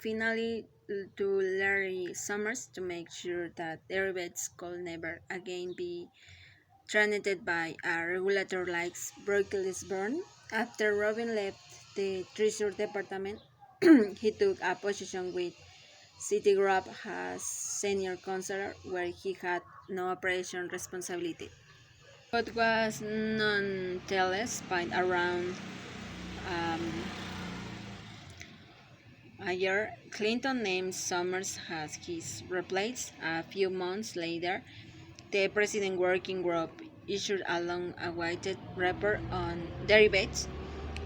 finally to Larry Summers to make sure that derivatives could never again be threatened by a regulator like Brookles Byrne. After Robin left the Treasury Department, he took a position with Citigroup as senior counselor, where he had no operation responsibility. What was nonetheless by around um, a year, Clinton named Summers as his replacement. A few months later, the President Working Group issued a long-awaited report on derivatives,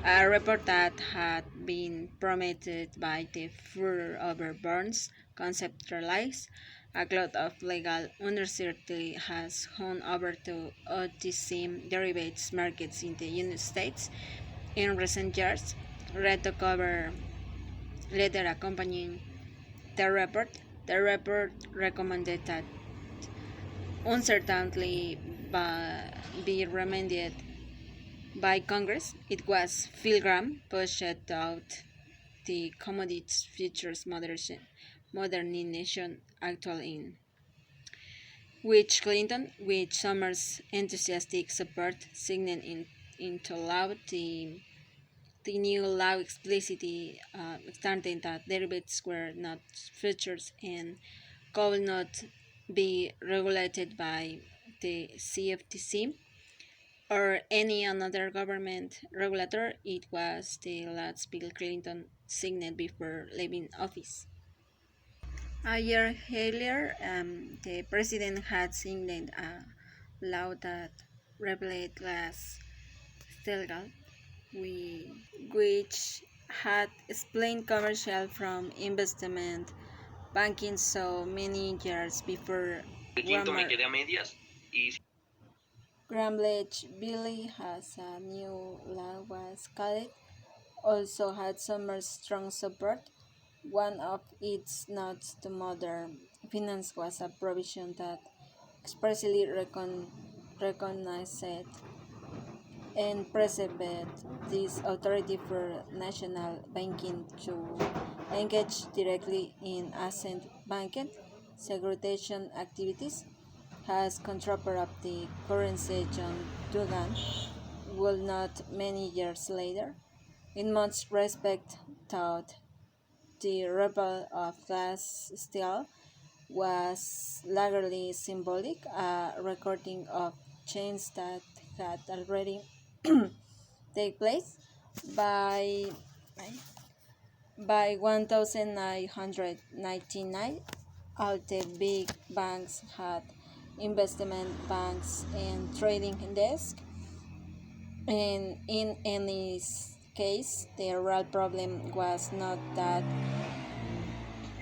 a report that had been promoted by the furor over Burns' conceptualized. A lot of legal uncertainty has gone over to OTC derivatives markets in the United States in recent years. Read the cover letter accompanying the report. The report recommended that uncertainty be remedied by Congress. It was Phil Gramm pushed out the Commodities Futures Modernization Act in which Clinton, with Summers' enthusiastic support, signed into law. The new law explicitly stated that derivatives were not futures and could not be regulated by the CFTC or any another government regulator. It was the last Bill Clinton signed before leaving office. A year earlier, the president had signed a law that regulated glass steel, which had explained commercial from investment banking so many years before Grambledge Billy has a new law was called also had Summers' strong support. One of its notes to modern finance was a provision that expressly recognized and preserved this authority for national banking to engage directly in asset banking segregation activities. As Comptroller of the currency John Dugan would not many years later, in much respect, thought the repeal of glass steel was largely symbolic, a recording of change that had already taken place by by 1999. All the big banks had investment banks and trading desks, and in any case, the real problem was not that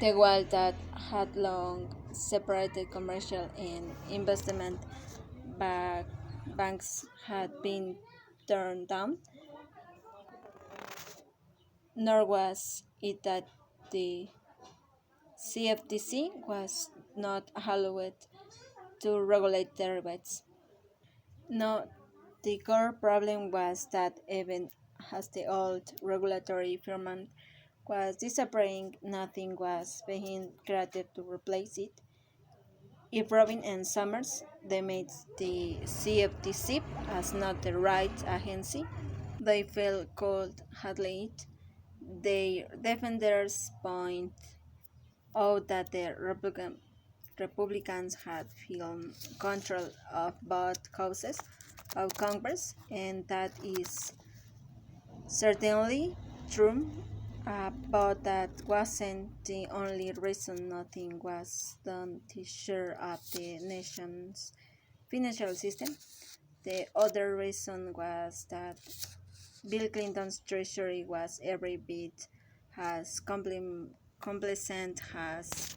the wall that had long separated commercial and investment banks had been torn down, nor was it that the CFTC was not allowed to regulate derivatives. No, the core problem was that even as the old regulatory framework was disappearing, nothing was being created to replace it. If Robin and Summers they made the CFTC as not the right agency, they felt cold handling it. Their defenders point out that the Republicans had full control of both houses of Congress, and that is certainly true, but that wasn't the only reason nothing was done to shore up the nation's financial system. The other reason was that Bill Clinton's treasury was every bit as complacent as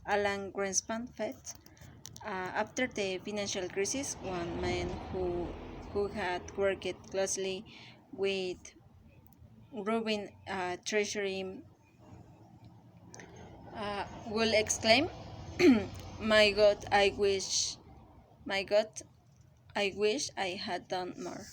Alan Greenspan felt. After the financial crisis, one man who had worked closely with Rubin Treasury will exclaim, "My God, I wish, my God, I wish I had done more."